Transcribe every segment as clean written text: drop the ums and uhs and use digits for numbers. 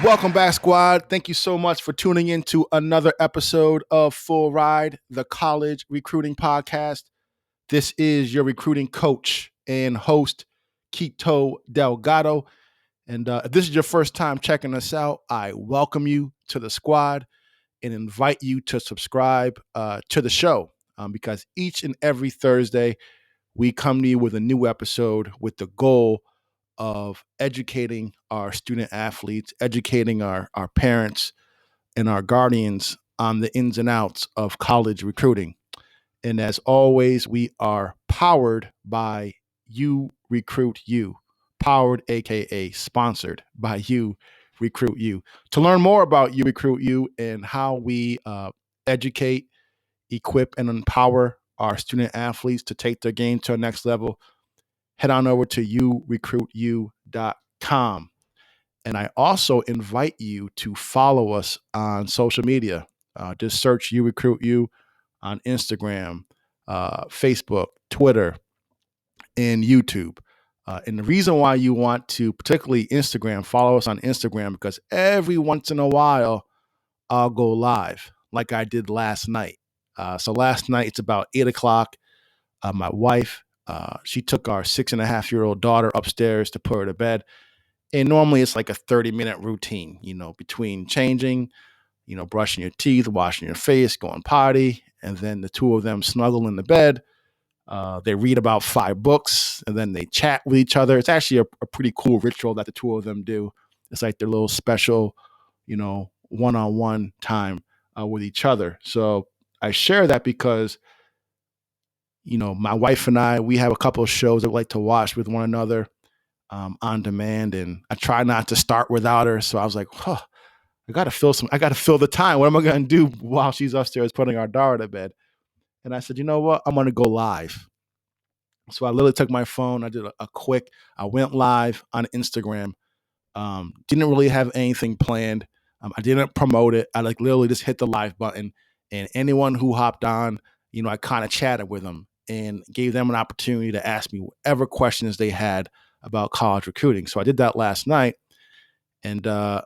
Welcome back, squad. Thank you so much for tuning in to another episode of Full Ride, the college recruiting podcast. This is your recruiting coach and host, Quito Delgado. And if this is your first time checking us out, I welcome you to the squad and invite you to subscribe to the show because each and every Thursday, we come to you with a new episode with the goal of educating our student athletes, educating our parents and our guardians on the ins and outs of college recruiting. And as always, we are powered by You Recruit You, powered, AKA sponsored by You Recruit You. To learn more about You Recruit You and how we educate, equip, and empower our student athletes to take their game to the next level, head on over to yourecruityou.com. And I also invite you to follow us on social media. Just search You Recruit You on Instagram, Facebook, Twitter, and YouTube. And the reason why you want to, particularly Instagram, follow us on Instagram, because every once in a while, I'll go live like I did last night. So last night, it's about 8 o'clock. My wife, she took our 6.5-year-old daughter upstairs to put her to bed. And normally it's like a 30-minute routine, between changing, brushing your teeth, washing your face, going potty, and then the two of them snuggle in the bed. They read about 5 books, and then they chat with each other. It's actually a pretty cool ritual that the two of them do. It's like their little special, one-on-one time with each other. So I share that because my wife and I, we have a couple of shows that we like to watch with one another on demand, and I try not to start without her. So I was like, I got to fill the time. What am I going to do while she's upstairs putting our daughter to bed? And I said, you know what? I'm going to go live. So I literally took my phone. I did I went live on Instagram. Didn't really have anything planned. I didn't promote it. I literally just hit the live button, and anyone who hopped on, I kind of chatted with them and gave them an opportunity to ask me whatever questions they had about college recruiting. So I did that last night, and 2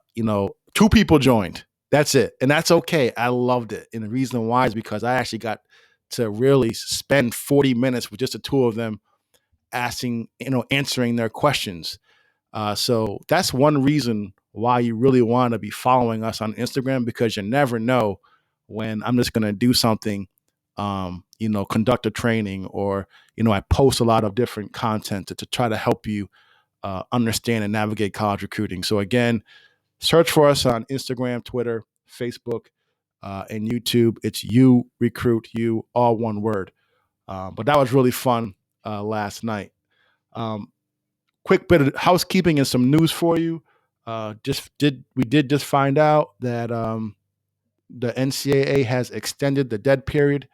people joined. That's it, and that's okay. I loved it, and the reason why is because I actually got to really spend 40 minutes with just the 2 of them, answering their questions. So that's one reason why you really want to be following us on Instagram, because you never know when I'm just going to do something, conduct a training, or, I post a lot of different content to try to help you understand and navigate college recruiting. So again, search for us on Instagram, Twitter, Facebook, and YouTube. It's You Recruit You, all one word. But that was really fun last night. Quick bit of housekeeping and some news for you. We did just find out that the NCAA has extended the dead period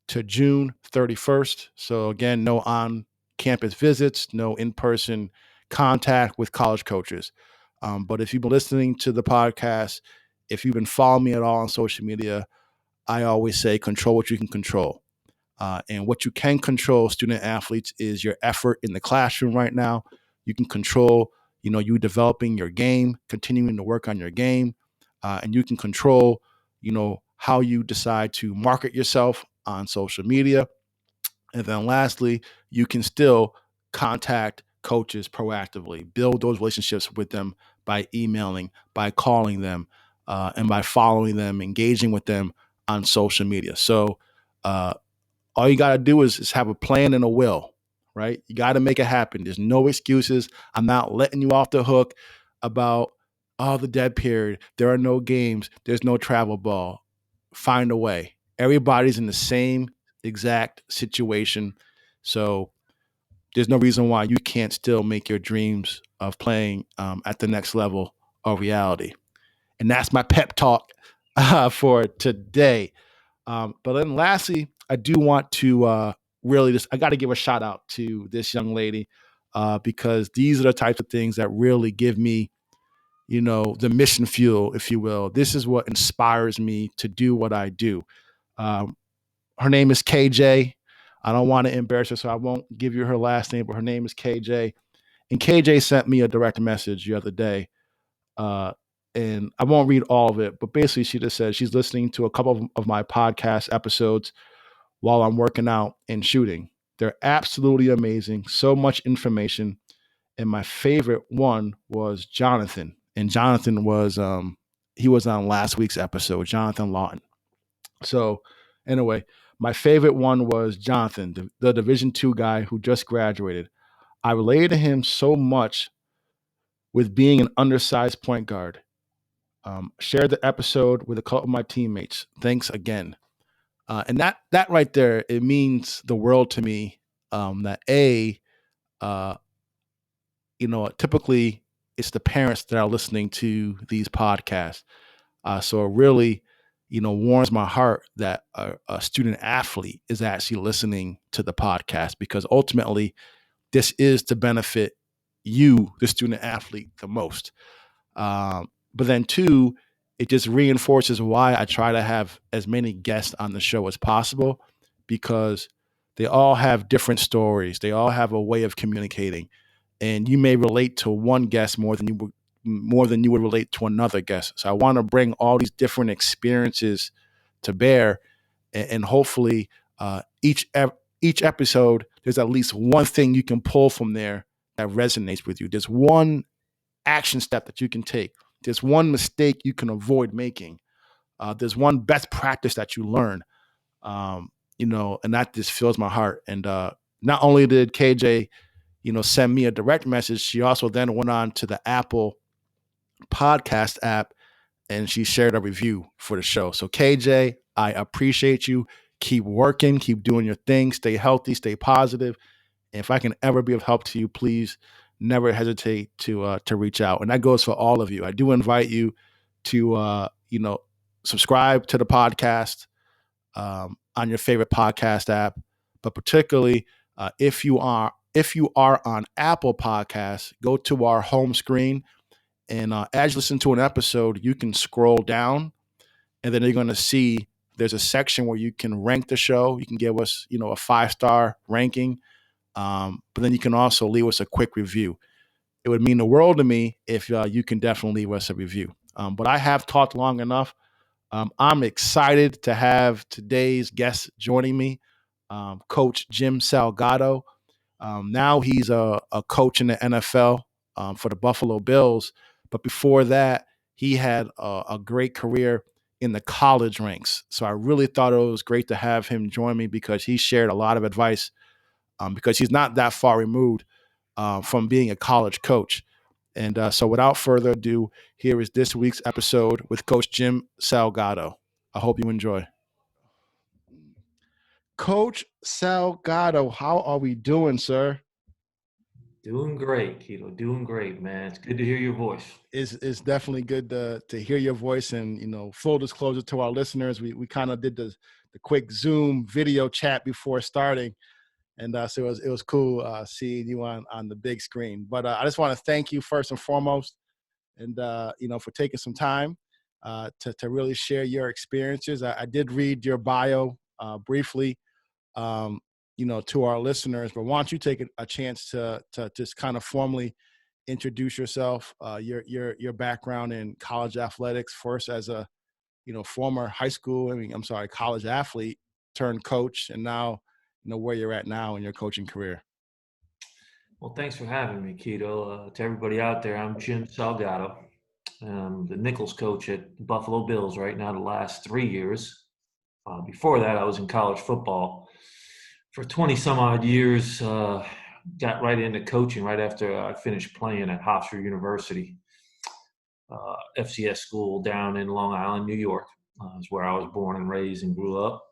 to June 31st. So again, no on-campus visits, no in-person contact with college coaches. But if you've been listening to the podcast, if you've been following me at all on social media, I always say control what you can control. And what you can control, student athletes, is your effort in the classroom right now. You can control, you developing your game, continuing to work on your game. And you can control, how you decide to market yourself on social media. And then lastly, you can still contact coaches proactively, build those relationships with them by emailing, by calling them, and by following them, engaging with them on social media. So all you got to do is have a plan and a will, right? You got to make it happen. There's no excuses. I'm not letting you off the hook about, the dead period. There are no games. There's no travel ball. Find a way. Everybody's in the same exact situation. So there's no reason why you can't still make your dreams of playing at the next level a reality. And that's my pep talk for today. But then lastly, I do want to I got to give a shout out to this young lady because these are the types of things that really give me, the mission fuel, if you will. This is what inspires me to do what I do. Her name is KJ. I don't want to embarrass her, so I won't give you her last name, but her name is KJ. And KJ sent me a direct message the other day and I won't read all of it, but basically she just said she's listening to a couple of my podcast episodes while I'm working out and shooting. They're absolutely amazing. So much information. And my favorite one was Jonathan. And Jonathan was he was on last week's episode, Jonathan Lawton. So anyway, my favorite one was Jonathan, the Division II guy who just graduated. I related to him so much with being an undersized point guard. Shared the episode with a couple of my teammates. Thanks again. And that right there, it means the world to me. That uh, typically it's the parents that are listening to these podcasts. So it really, warms my heart that a student athlete is actually listening to the podcast, because ultimately this is to benefit you, the student athlete, the most. But then two, it just reinforces why I try to have as many guests on the show as possible, because they all have different stories. They all have a way of communicating, and you may relate to one guest more than you would relate to another guest. So I want to bring all these different experiences to bear, and hopefully each episode there's at least one thing you can pull from there that resonates with you. There's one action step that you can take. There's one mistake you can avoid making. There's one best practice that you learn. And that just fills my heart. And not only did KJ, send me a direct message, she also then went on to the Apple podcast app and she shared a review for the show. So KJ, I appreciate you. Keep working, keep doing your thing, stay healthy, stay positive. And if I can ever be of help to you, please never hesitate to reach out. And that goes for all of you. I do invite you to subscribe to the podcast on your favorite podcast app, but particularly if you are on Apple Podcasts, go to our home screen, and as you listen to an episode, you can scroll down, and then you're going to see there's a section where you can rank the show. You can give us, a 5-star ranking, but then you can also leave us a quick review. It would mean the world to me if you can definitely leave us a review. But I have talked long enough. I'm excited to have today's guest joining me, Coach Jim Salgado. Now he's a coach in the NFL for the Buffalo Bills. But before that, he had a great career in the college ranks. So I really thought it was great to have him join me, because he shared a lot of advice, because he's not that far removed from being a college coach. And so without further ado, here is this week's episode with Coach Jim Salgado. I hope you enjoy. Coach Salgado, how are we doing, sir? Doing great, Keto. Doing great, man. It's good to hear your voice. It's definitely good to hear your voice. And full disclosure to our listeners, we kind of did the quick Zoom video chat before starting, and so it was cool seeing you on the big screen. But I just want to thank you first and foremost, and for taking some time to really share your experiences. I did read your bio briefly, to our listeners, but why don't you take a chance to just kind of formally introduce yourself, your background in college athletics, first as a former college athlete turned coach, and now where you're at now in your coaching career. Well, thanks for having me, Keto. To everybody out there, I'm Jim Salgado. The Nichols coach at the Buffalo Bills right now the last 3 years. Before that, I was in college football for 20 some odd years. Got right into coaching right after I finished playing at Hofstra University, FCS school down in Long Island, New York. Is where I was born and raised and grew up.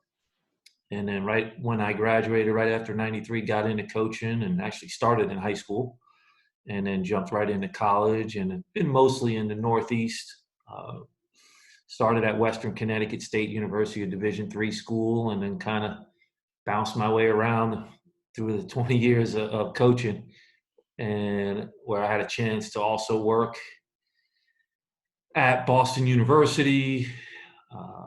And then right when I graduated, right after 93, got into coaching and actually started in high school, and then jumped right into college, and been mostly in the Northeast. Started at Western Connecticut State University, a Division III school, and then kind of bounced my way around through the 20 years of coaching, and where I had a chance to also work at Boston University,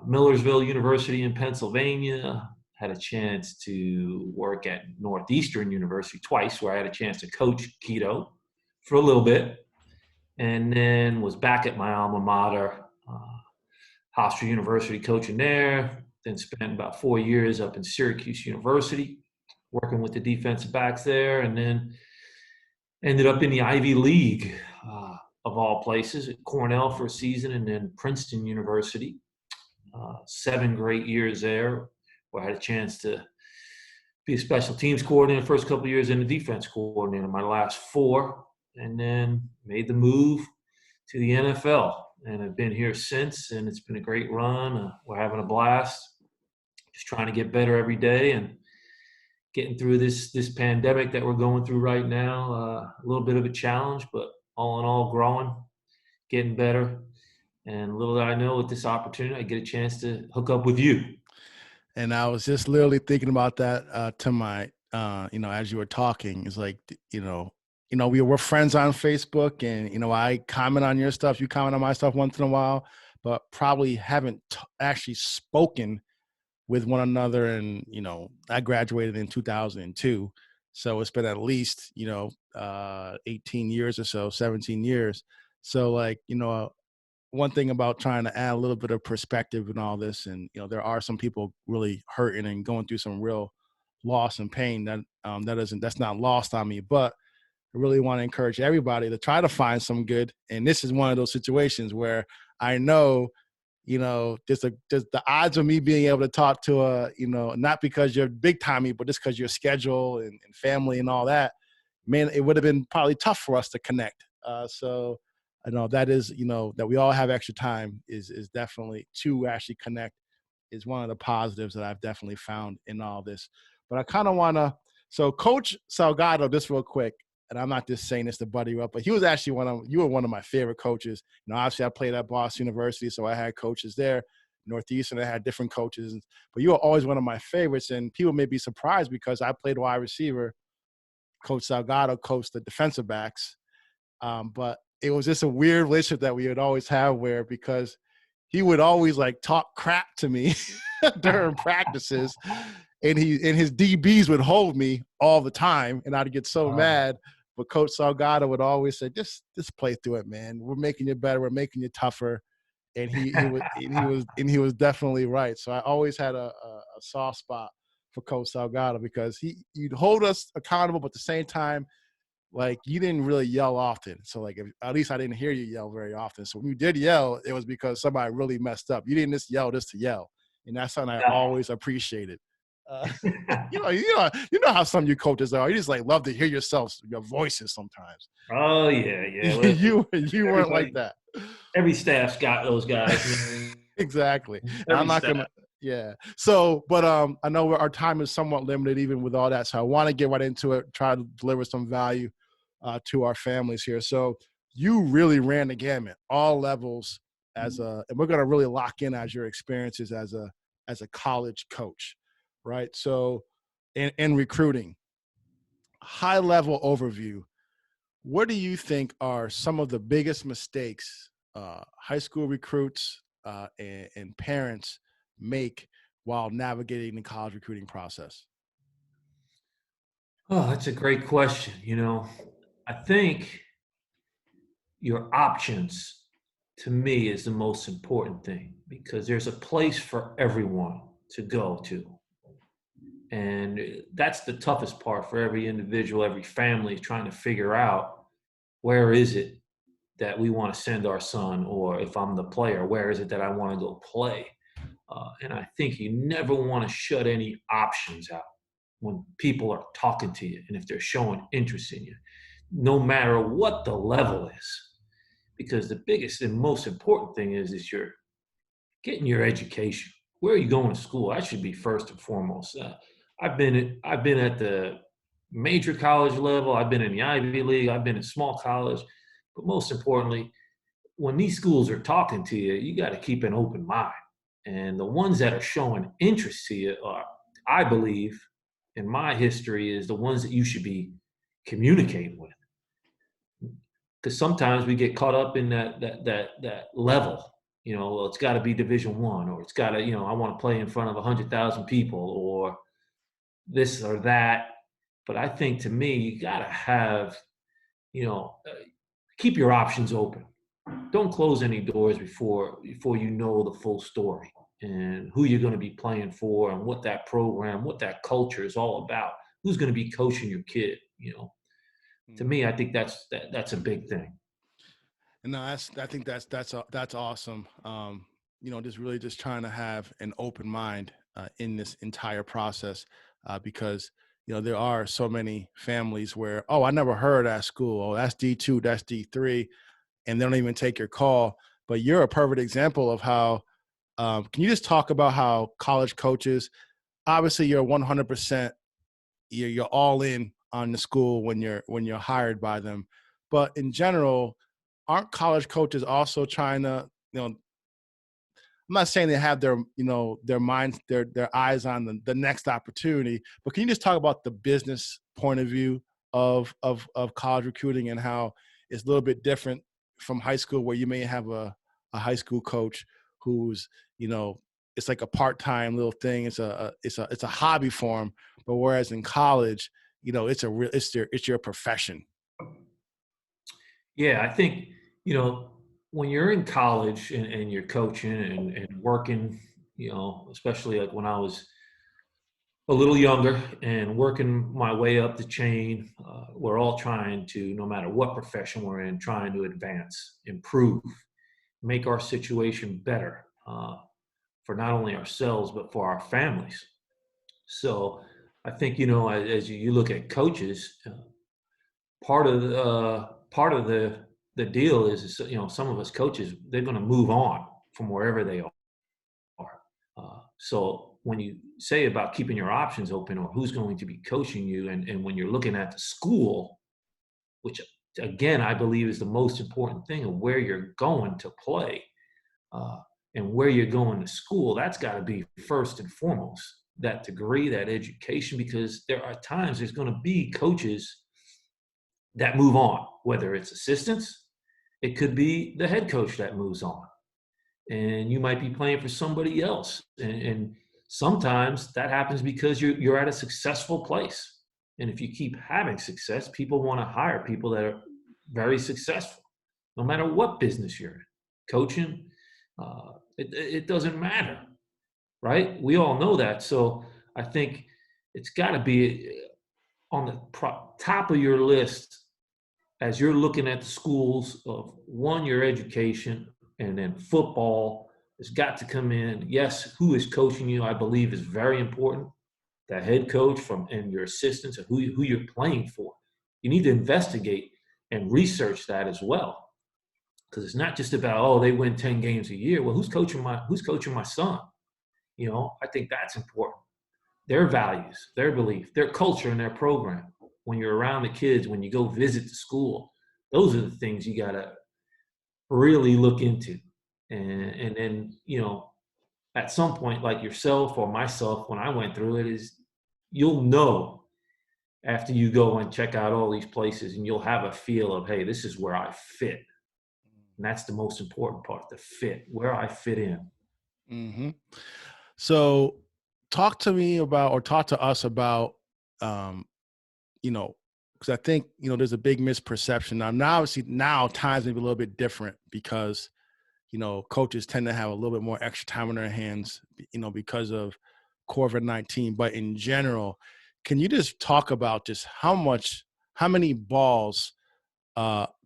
Millersville University in Pennsylvania. Had a chance to work at Northeastern University twice, where I had a chance to coach Keto for a little bit. and then was back at my alma mater, Hofstra University, coaching there. Then spent about 4 years up in Syracuse University, working with the defensive backs there, and then ended up in the Ivy League, of all places, at Cornell for a season, and then Princeton University. 7 great years there, where I had a chance to be a special teams coordinator the first couple of years, and a defense coordinator my last four, and then made the move to the NFL. And I've been here since, and it's been a great run. We're having a blast, just trying to get better every day and getting through this pandemic that we're going through right now. A little bit of a challenge, but all in all, growing, getting better. And little did I know, with this opportunity, I get a chance to hook up with you. And I was just literally thinking about that to my, as you were talking. It's like, we're friends on Facebook, and I comment on your stuff, you comment on my stuff once in a while, but probably haven't actually spoken with one another. And I graduated in 2002, so it's been at least 18 years or so, 17 years. So like, one thing about trying to add a little bit of perspective in all this, and there are some people really hurting and going through some real loss and pain that's not lost on me. But I really want to encourage everybody to try to find some good. And this is one of those situations where I know, just the odds of me being able to talk to not because you're big timey, but just because your schedule and family and all that, man, it would have been probably tough for us to connect. So I know that is, that we all have extra time is definitely to actually connect is one of the positives that I've definitely found in all this. But I kind of want to, so Coach Salgado, just real quick, and I'm not just saying this to buddy you up, but he was actually you were one of my favorite coaches. Obviously I played at Boston University, so I had coaches there. Northeastern, I had different coaches, but you were always one of my favorites. And people may be surprised because I played wide receiver. Coach Salgado coached the defensive backs. But it was just a weird relationship that we would always have, where because he would always like talk crap to me during practices, and his DBs would hold me all the time, and I'd get so mad. But Coach Salgado would always say, just play through it, man. We're making you better. We're making you tougher. And he was definitely right. So I always had a soft spot for Coach Salgado because you'd hold us accountable, but at the same time, like, you didn't really yell often. So like, at least I didn't hear you yell very often. So when you did yell, it was because somebody really messed up. You didn't just yell just to yell. And that's something I always appreciated. You know how some of you coaches are. You just like love to hear your voices sometimes. Oh yeah. you weren't like that. Every staff's got those guys. Exactly. And I'm not gonna. Yeah. So, but I know our time is somewhat limited, even with all that. So I want to get right into it. Try to deliver some value to our families here. So you really ran the gamut, all levels, and we're gonna really lock in as your experiences as a college coach, right? So, in recruiting, high level overview. What do you think are some of the biggest mistakes high school recruits and parents make while navigating the college recruiting process? Oh, that's a great question. I think your options, to me, is the most important thing, because there's a place for everyone to go to. And that's the toughest part for every individual, every family, is trying to figure out, where is it that we want to send our son, or if I'm the player, where is it that I want to go play? And I think you never want to shut any options out when people are talking to you and if they're showing interest in you, no matter what the level is. Because the biggest and most important thing is you're getting your education. Where are you going to school? That should be first and foremost. I've been at the major college level. I've been in the Ivy League. I've been in small college. But most importantly, when these schools are talking to you, you got to keep an open mind. And the ones that are showing interest to you are, I believe, in my history, is the ones that you should be communicating with. Because sometimes we get caught up in that level. Well, it's got to be Division One, or it's got to, I want to play in front of 100,000 people, or this or that. But I think, to me, you got to have, you know, keep your options open. Don't close any doors before you know the full story and who you're going to be playing for and what that program, what that culture is all about. Who's going to be coaching your kid? To Mhm. me, I think that's a big thing. And no, I think that's awesome. Just really just trying to have an open mind in this entire process, because there are so many families where, oh, I never heard at school. Oh, that's D2, that's D3, and they don't even take your call. But you're a perfect example of how. Can you just talk about how college coaches? Obviously, you're 100%. You're all in on the school when you're hired by them, but in general, aren't college coaches also trying to, I'm not saying they have their minds, their eyes on the next opportunity, but can you just talk about the business point of view of college recruiting and how it's a little bit different from high school, where you may have a high school coach who's, it's like a part-time little thing. It's a hobby for them. But whereas in college, it's your profession. Yeah, I think, when you're in college and you're coaching and working, especially like when I was a little younger and working my way up the chain, we're all trying to, no matter what profession we're in, trying to advance, improve, make our situation better for not only ourselves, but for our families. So I think, as you look at coaches, part of the deal is, some of us coaches, they're going to move on from wherever they are. So when you say about keeping your options open or who's going to be coaching you, and when you're looking at the school, which again I believe is the most important thing of where you're going to play, uh, and where you're going to school, that's got to be first and foremost. That degree, that education, because there are times there's going to be coaches that move on, whether it's assistants, it could be the head coach that moves on, and you might be playing for somebody else. And sometimes that happens because you're at a successful place. And if you keep having success, people want to hire people that are very successful, no matter what business you're in. Coaching, it doesn't matter, right? We all know that. So I think it's got to be on the top of your list as you're looking at the schools of one, your education, and then football has got to come in. Yes, who is coaching you, I believe, is very important. The head coach and your assistants and who you're playing for. You need to investigate and research that as well. Because it's not just about, oh, they win 10 games a year. Well, who's coaching my son? I think that's important. Their values, their belief, their culture, and their program. When you're around the kids, when you go visit the school, those are the things you gotta really look into. And then, at some point, like yourself or myself, when I went through it, is you'll know after you go and check out all these places, and you'll have a feel of, hey, this is where I fit. And that's the most important part, the fit, where I fit in. Hmm. So, talk to me about, or talk to us about, um, because I think there's a big misperception now. Obviously, now times may be a little bit different because coaches tend to have a little bit more extra time on their hands, because of COVID-19. But in general, can you just talk about just how many balls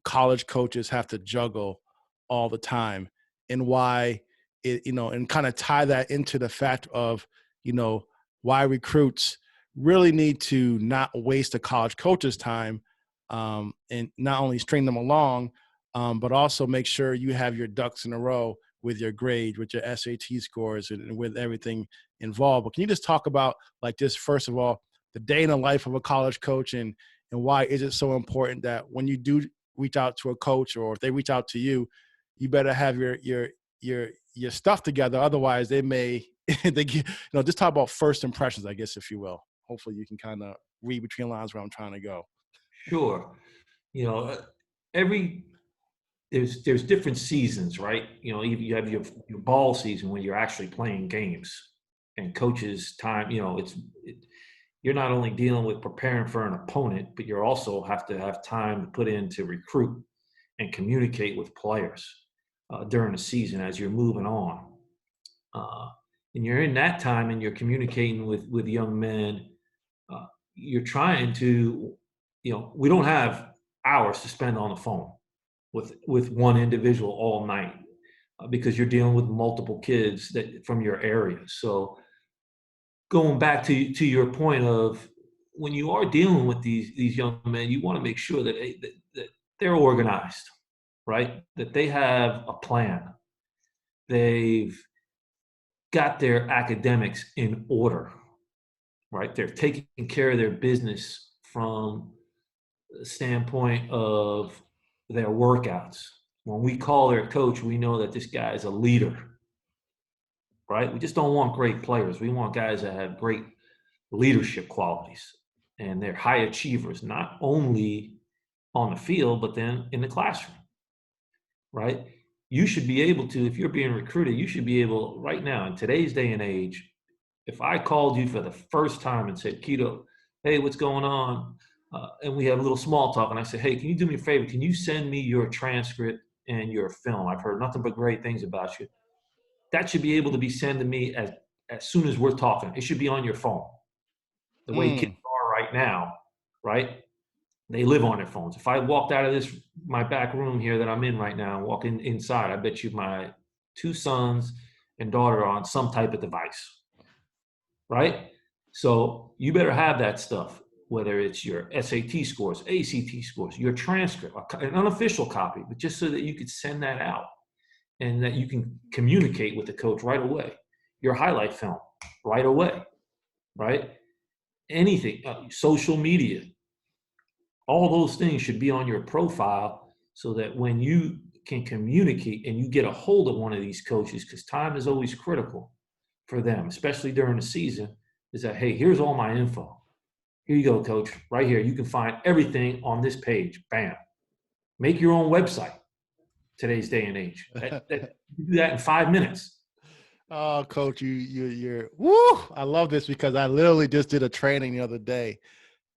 college coaches have to juggle all the time, and why and kind of tie that into the fact of, you know, why recruits really need to not waste a college coach's time, and not only string them along, but also make sure you have your ducks in a row with your grade, with your SAT scores, and with everything involved. But can you just talk about, like, just first of all, the day in the life of a college coach, and why is it so important that when you do reach out to a coach, or if they reach out to you, you better have your stuff together. Otherwise, they may just talk about first impressions, I guess, if you will. Hopefully, you can kind of read between the lines where I'm trying to go. Sure. You know, every there's different seasons, right? You have your ball season when you're actually playing games, and coaches time. You're not only dealing with preparing for an opponent, but you also have to have time to put in to recruit and communicate with players during the season as you're moving on. And you're in that time and you're communicating with young men. uh, you're trying to, we don't have hours to spend on the phone with one individual all night, because you're dealing with multiple kids that from your area. So going back to your point of, when you are dealing with these young men, you want to make sure that they're organized, right? That they have a plan. They've got their academics in order, right? They're taking care of their business from the standpoint of their workouts. When we call their coach, we know that this guy is a leader, right? We just don't want great players. We want guys that have great leadership qualities, and they're high achievers, not only on the field, but then in the classroom, right? You should be able to, if you're being recruited, you should be able right now in today's day and age, if I called you for the first time and said, Keto, hey, what's going on? And we have a little small talk, and I said, hey, can you do me a favor? Can you send me your transcript and your film? I've heard nothing but great things about you. That should be able to be sent to me as soon as we're talking. It should be on your phone. The way kids Mm. are right now, right? They live on their phones. If I walked out of my back room here that I'm in right now, and walk inside, I bet you my two sons and daughter are on some type of device, right? So you better have that stuff, whether it's your SAT scores, ACT scores, your transcript, an unofficial copy, but just so that you could send that out and that you can communicate with the coach right away. Your highlight film right away, right? Anything, social media, all those things should be on your profile, so that when you can communicate and you get a hold of one of these coaches, because time is always critical for them, especially during the season, is that, hey, here's all my info. Here you go, coach. Right here. You can find everything on this page. Bam. Make your own website today's day and age. You do that in 5 minutes. Oh, coach, you're woo! I love this because I literally just did a training the other day,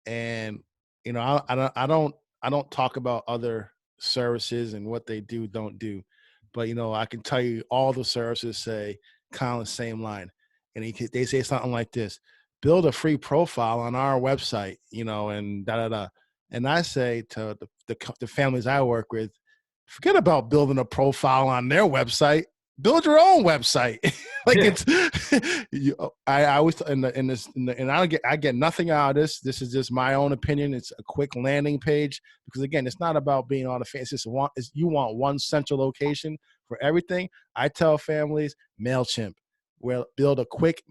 and I don't talk about other services and what they don't do, but I can tell you all the services say kind of the same line, and they say something like this: build a free profile on our website, and da da da. And I say to the families I work with, forget about building a profile on their website. Build your own website. Like Yeah. it's, I always and I get nothing out of this. This is just my own opinion. It's a quick landing page because again, it's not about being on the face. You want one central location for everything. I tell families MailChimp, where build a quick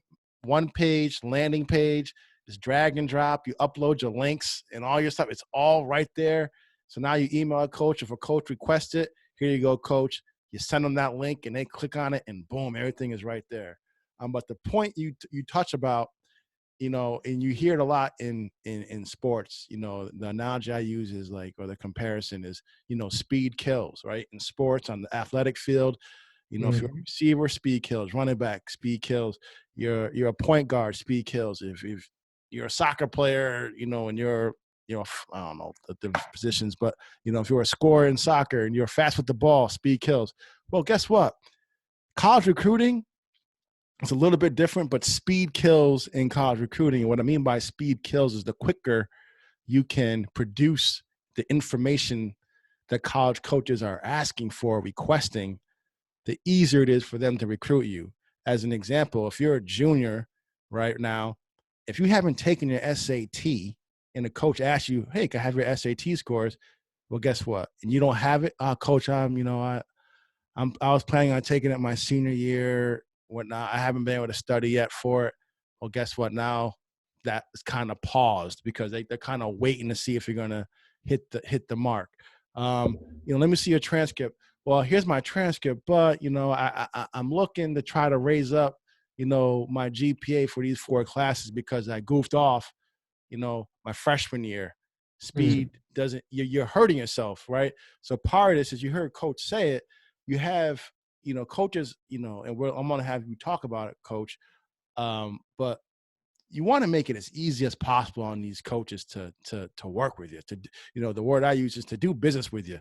one page landing page. Just drag and drop. You upload your links and all your stuff. It's all right there. So now you email a coach. If a coach requests it, here you go, coach. You send them that link and they click on it and boom, everything is right there. But the point you touch about, and you hear it a lot in sports, the analogy I use is like, or the comparison is, speed kills, right? In sports on the athletic field, if you're a Mhm. receiver, speed kills, running back, speed kills, you're a point guard, speed kills. If you're a soccer player, and you're, I don't know the positions, but if you're a scorer in soccer and you're fast with the ball, speed kills. Well, guess what? College recruiting is a little bit different, but speed kills in college recruiting. And what I mean by speed kills is the quicker you can produce the information that college coaches are asking for, requesting, the easier it is for them to recruit you. As an example, if you're a junior right now, if you haven't taken your SAT and the coach asks you, hey, can I have your SAT scores? Well, guess what? And you don't have it. Coach, I was planning on taking it my senior year, whatnot. I haven't been able to study yet for it. Well, guess what? Now that is kind of paused because they're kind of waiting to see if you're gonna hit the mark. Let me see your transcript. Well, here's my transcript, but I'm looking to try to raise up, my GPA for these 4 classes because I goofed off, my freshman year. Mhm. Speed doesn't, you're hurting yourself, right? So part of this is, you heard coach say it, you have, coaches, and I'm going to have you talk about it, coach. But you want to make it as easy as possible on these coaches to work with you, the word I use is to do business with you.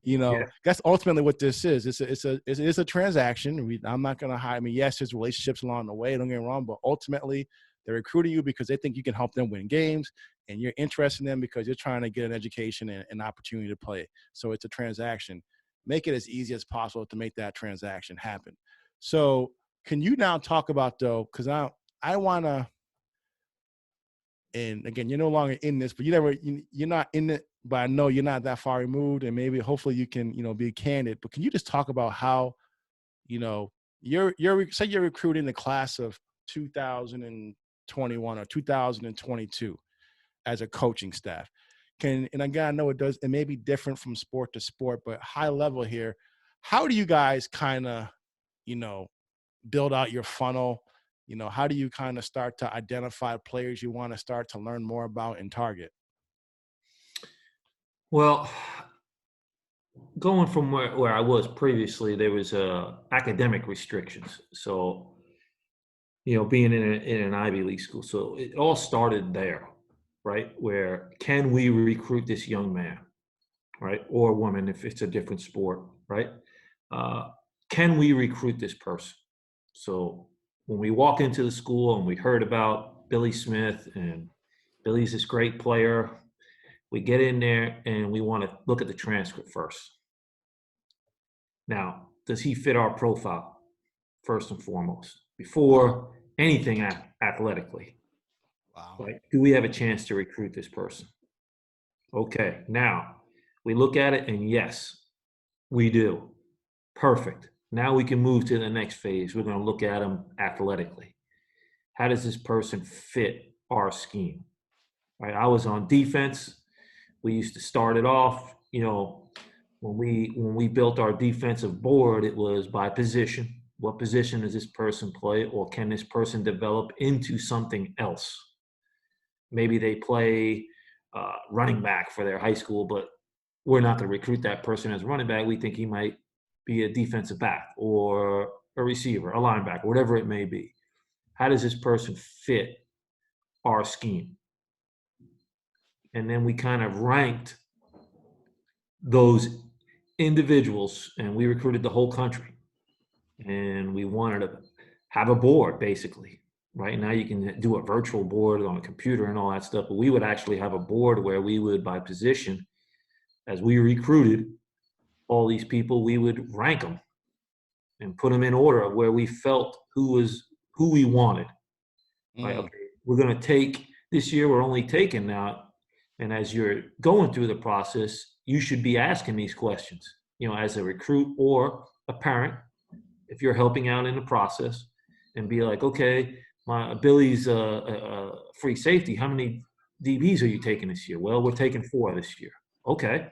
Yeah. That's ultimately what this is. It's a transaction. I'm not going to hide. I mean, yes, there's relationships along the way, don't get me wrong, but ultimately they're recruiting you because they think you can help them win games, and you're interested in them because you're trying to get an education and an opportunity to play. So it's a transaction. Make it as easy as possible to make that transaction happen. So can you now talk about, though, because I want to, and again, you're no longer in this, but you're not in it, but I know you're not that far removed, and maybe hopefully you can, be candid. But can you just talk about how, say you're recruiting the class of 2021 or 2022 as a coaching staff? And again, I know it may be different from sport to sport, but high level here, how do you guys kind of, you know, build out your funnel? How do you kind of start to identify players you want to start to learn more about and target? Well, going from where I was previously, there was academic restrictions. So, being in an Ivy League school. So it all started there, right? Where can we recruit this young man, right? Or woman if it's a different sport, right? Uh, can we recruit this person? So when we walk into the school and we heard about Billy Smith and Billy's this great player, we get in there and we want to look at the transcript first. Now, does he fit our profile first and foremost before anything athletically? Wow. Like, do we have a chance to recruit this person? Okay, now we look at it and yes, we do. Perfect. Now we can move to the next phase. We're going to look at them athletically. How does this person fit our scheme? Right? I was on defense. We used to start it off, when we built our defensive board, it was by position. What position does this person play, or can this person develop into something else? Maybe they play running back for their high school, but we're not going to recruit that person as a running back. We think he might be a defensive back or a receiver, a linebacker, whatever it may be. How does this person fit our scheme? And then we kind of ranked those individuals, and we recruited the whole country. And we wanted to have a board, basically. Right now, you can do a virtual board on a computer and all that stuff, but we would actually have a board where we would, by position, as we recruited all these people, we would rank them and put them in order of where we felt who we wanted. Right? Mm, Okay, we're going to take this year. We're only taking now, and as you're going through the process, you should be asking these questions. As a recruit or a parent, if you're helping out in the process, and be like, okay, my Billy's a free safety. How many DBs are you taking this year? Well, we're taking 4 this year. Okay.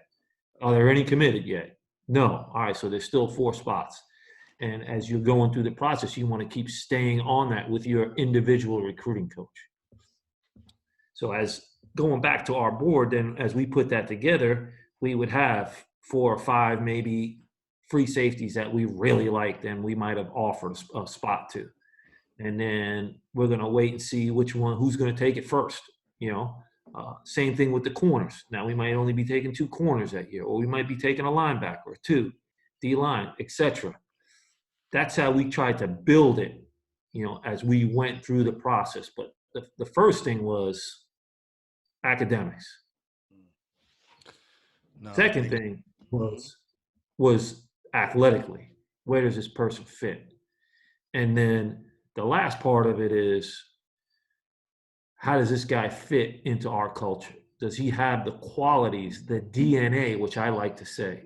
Are there any committed yet? No. All right. So there's still 4 spots. And as you're going through the process, you want to keep staying on that with your individual recruiting coach. So as going back to our board, then as we put that together, we would have 4 or 5 maybe free safeties that we really liked and we might have offered a spot to. And then we're going to wait and see who's going to take it first. Same thing with the corners. Now we might only be taking 2 corners that year, or we might be taking a linebacker or 2, D-line, etc. That's how we tried to build it, as we went through the process. But the first thing was academics. no, I Second think. thing Mhm. was athletically. Where does this person fit? And then the last part of it is, how does this guy fit into our culture? Does he have the qualities, the DNA, which I like to say,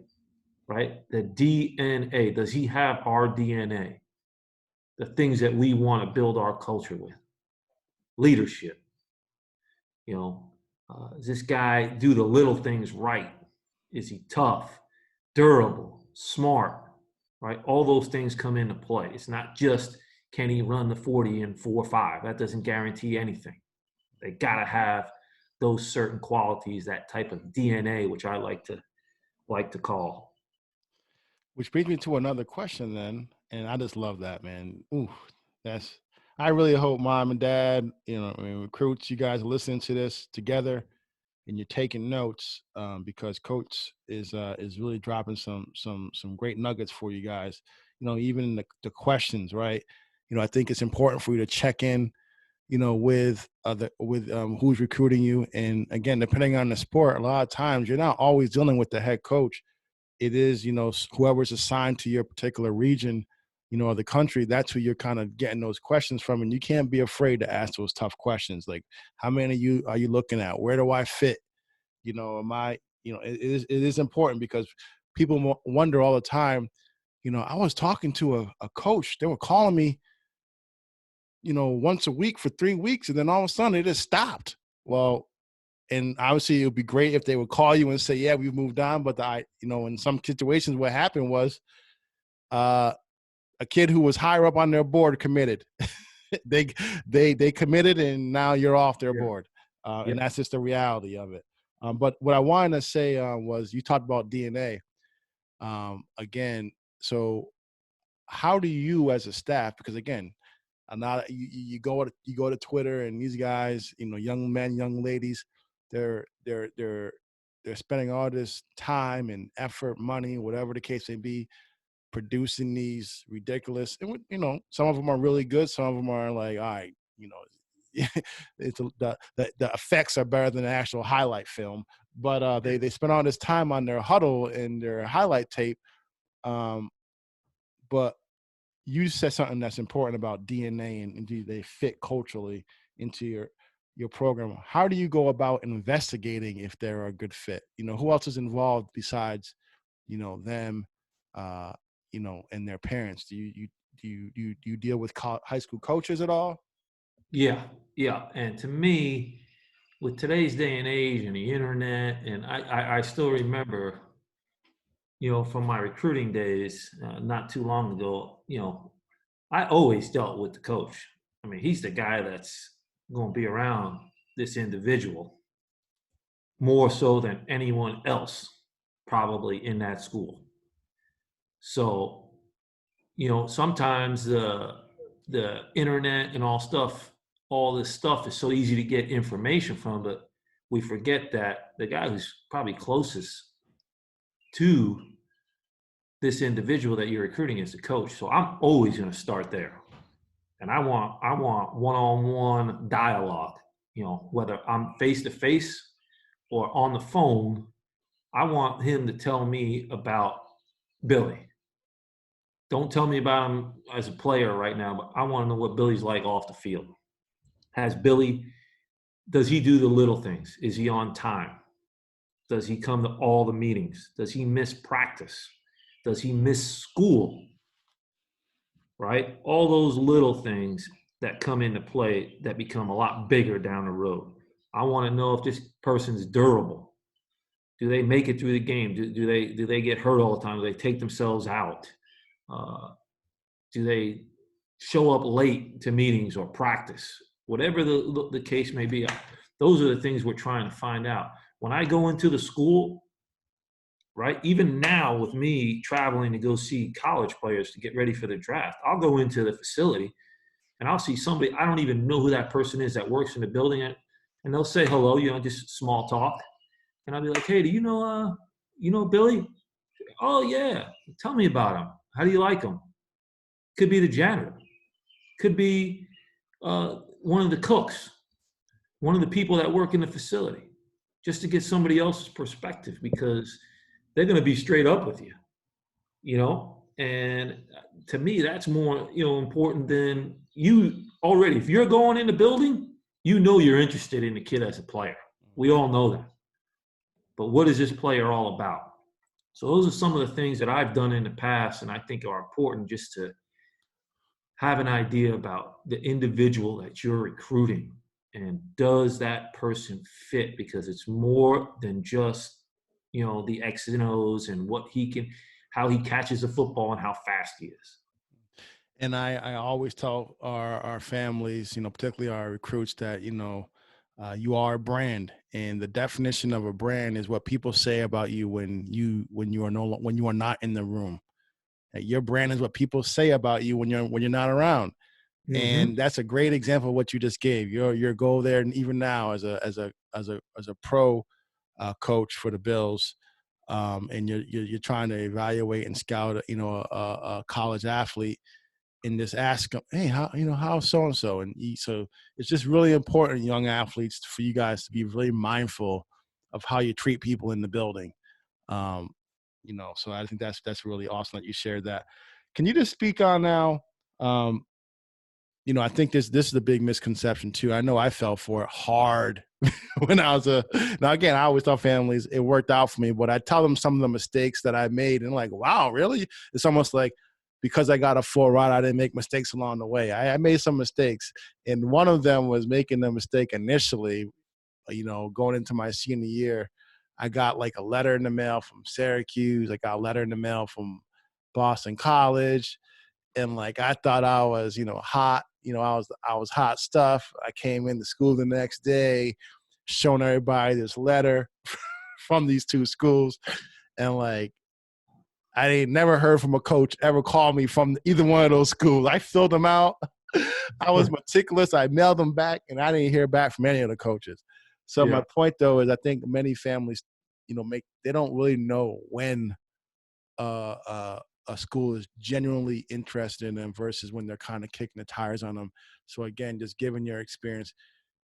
right? The DNA. Does he have our DNA? The things that we want to build our culture with. Leadership. Does this guy do the little things right? Is he tough, durable, smart, right? All those things come into play. It's not just, can he run the 40 in 4.5? That doesn't guarantee anything. They got to have those certain qualities, that type of DNA, which I like to call. Which brings me to another question then, and I just love that, man. Ooh, that's I really hope mom and dad, I mean, recruits, you guys are listening to this together and you're taking notes, because coach is really dropping some great nuggets for you guys. Even the questions, right? I think it's important for you to check in, with who's recruiting you. And again, depending on the sport, a lot of times you're not always dealing with the head coach. It is, whoever's assigned to your particular region, of the country. That's who you're kind of getting those questions from. And you can't be afraid to ask those tough questions. Like, how many of you are you looking at? Where do I fit? Am I, it is important because people wonder all the time. I was talking to a coach. They were calling me, once a week for 3 weeks, and then all of a sudden it just stopped. Well, and obviously it would be great if they would call you and say, yeah, we've moved on. But in some situations, what happened was a kid who was higher up on their board committed. they they committed, and now you're off their Yeah. board. Yeah. And that's just the reality of it. But what I wanted to say was, you talked about DNA. Again, so how do you as a staff, because again, not you go to Twitter, and these guys, young men, young ladies, they're spending all this time and effort, money, whatever the case may be, producing these ridiculous, and some of them are really good, some of them are like, all right, the effects are better than the actual highlight film, but they spend all this time on their huddle and their highlight tape. But you said something that's important about DNA, and do they fit culturally into your program? How do you go about investigating if they're a good fit? Who else is involved besides them, uh, and their parents? Do you deal with high school coaches at all? Yeah. Yeah. And to me, with today's day and age and the internet, and I still remember, from my recruiting days, not too long ago, I always dealt with the coach. I mean, he's the guy that's going to be around this individual more so than anyone else, probably in that school. So, sometimes the internet and all this stuff is so easy to get information from, but we forget that the guy who's probably closest to this individual that you're recruiting is the coach. So I'm always going to start there. And I want one-on-one dialogue, whether I'm face to face or on the phone. I want him to tell me about Billy. Don't tell me about him as a player right now, but I want to know what Billy's like off the field. Has Billy, does he do the little things? Is he on time? Does he come to all the meetings? Does he miss practice? Does he miss school? Right? All those little things that come into play that become a lot bigger down the road. I want to know if this person's durable. Do they make it through the game? Do they get hurt all the time? Do they take themselves out? Uh, do they show up late to meetings or practice? Whatever the case may be, those are the things we're trying to find out. When I go into the school, right, even now with me traveling to go see college players to get ready for the draft, I'll go into the facility and I'll see somebody, I don't even know who that person is that works in the building, and they'll say hello, just small talk. And I'll be like, hey, do you know Billy? Oh yeah. Tell me about him. How do you like him? Could be the janitor. Could be one of the cooks, one of the people that work in the facility, just to get somebody else's perspective, because they're going to be straight up with you. And to me, that's more, important than you already. If you're going in the building, you're interested in the kid as a player. We all know that. But what is this player all about? So those are some of the things that I've done in the past, and I think are important just to have an idea about the individual that you're recruiting, and does that person fit, because it's more than just the X's and O's and how he catches the football and how fast he is. And I always tell our families, particularly our recruits, that you are a brand, and the definition of a brand is what people say about you when you are not in the room. Your brand is what people say about you when you're not around. Mm-hmm. And that's a great example of what you just gave. Your goal there, and even now as a pro coach for the Bills, and you're trying to evaluate and scout, a college athlete, and just ask them, hey, how's so and so, so it's just really important, young athletes, for you guys to be really mindful of how you treat people in the building. Um, so I think that's really awesome that you shared that. Can you just speak on now? I think this is a big misconception too. I know I fell for it hard when I was now again, I always tell families it worked out for me, but I tell them some of the mistakes that I made, and like, wow, really? It's almost like because I got a full ride, I didn't make mistakes along the way. I made some mistakes, and one of them was making the mistake initially, going into my senior year. I got like a letter in the mail from Syracuse. I got a letter in the mail from Boston College, and like I thought I was, hot. I was hot stuff. I came into school the next day, showing everybody this letter from these two schools, and like I ain't never heard from a coach ever call me from either one of those schools. I filled them out. I was meticulous. I mailed them back, and I didn't hear back from any of the coaches. So Yeah. my point though is I think many families, they don't really know when uh, uh, a school is genuinely interested in them versus when they're kind of kicking the tires on them. So again, just given your experience,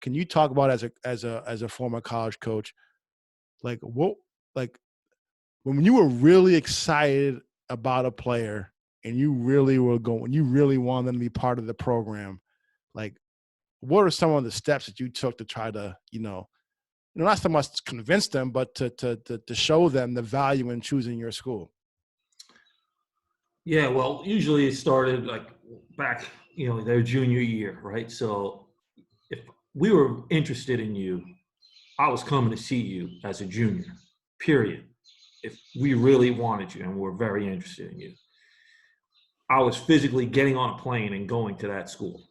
can you talk about as a former college coach, like what, like when you were really excited about a player and you really wanted them to be part of the program, like what are some of the steps that you took to try to, not so much to convince them, but to show them the value in choosing your school? Yeah, well, usually it started like back, their junior year, right? So if we were interested in you, I was coming to see you as a junior, period. If we really wanted you and we're very interested in you, I was physically getting on a plane and going to that school,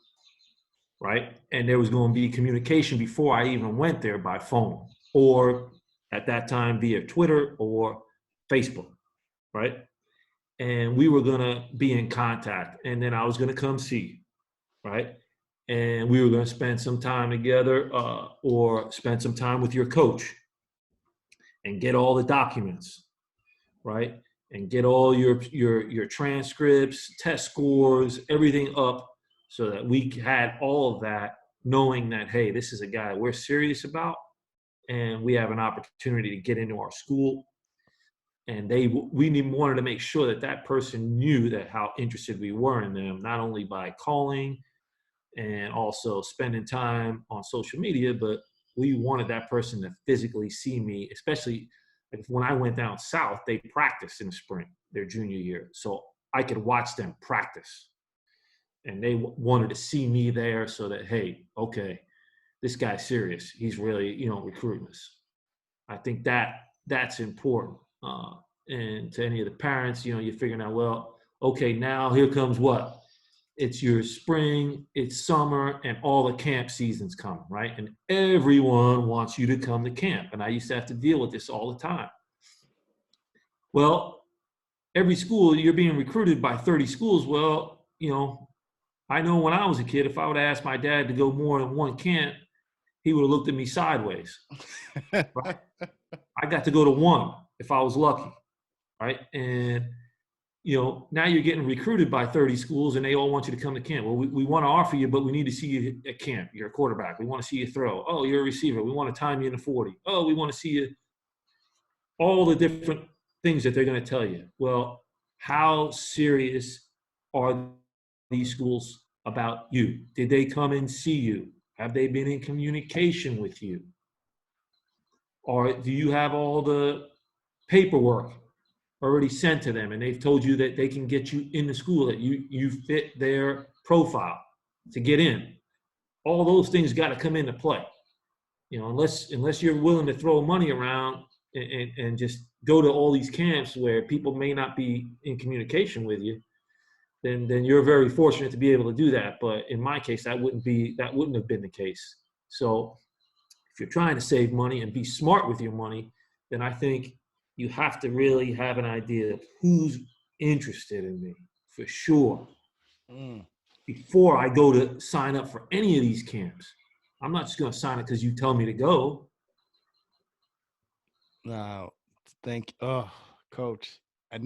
right? And there was going to be communication before I even went there by phone or at that time via Twitter or Facebook, right? And we were going to be in contact. And then I was going to come see you, right? And we were going to spend some time together or spend some time with your coach and get all the documents, right? And get all your transcripts, test scores, everything up so that we had all of that, knowing that, hey, this is a guy we're serious about and we have an opportunity to get into our school. And we wanted to make sure that that person knew that how interested we were in them, not only by calling and also spending time on social media, but we wanted that person to physically see me, especially like when I went down south, they practiced in the spring, their junior year. So I could watch them practice. And they wanted to see me there so that, hey, okay, this guy's serious. He's really, recruiting us. I think that's important. And to any of the parents, you're figuring out, well, okay, now here comes what? It's your spring, it's summer, and all the camp seasons come, right? And everyone wants you to come to camp. And I used to have to deal with this all the time. Well, every school, you're being recruited by 30 schools. Well, I know when I was a kid, if I would have asked my dad to go more than one camp, he would have looked at me sideways, right? I got to go to one if I was lucky, right? And now you're getting recruited by 30 schools and they all want you to come to camp. Well, we want to offer you, but we need to see you at camp. You're a quarterback. We want to see you throw. Oh, you're a receiver. We want to time you in a 40. Oh, we want to see you. All the different things that they're going to tell you. Well, how serious are these schools about you? Did they come and see you? Have they been in communication with you? Or do you have all the paperwork already sent to them and they've told you that they can get you in the school, that you fit their profile to get in? All those things got to come into play. Unless you're willing to throw money around and just go to all these camps where people may not be in communication with you, then you're very fortunate to be able to do that. But in my case, that wouldn't have been the case. So if you're trying to save money and be smart with your money, then I think you have to really have an idea of who's interested in me for sure. Mm. before I go to sign up for any of these camps. I'm not just going to sign up because you tell me to go. Now, coach, I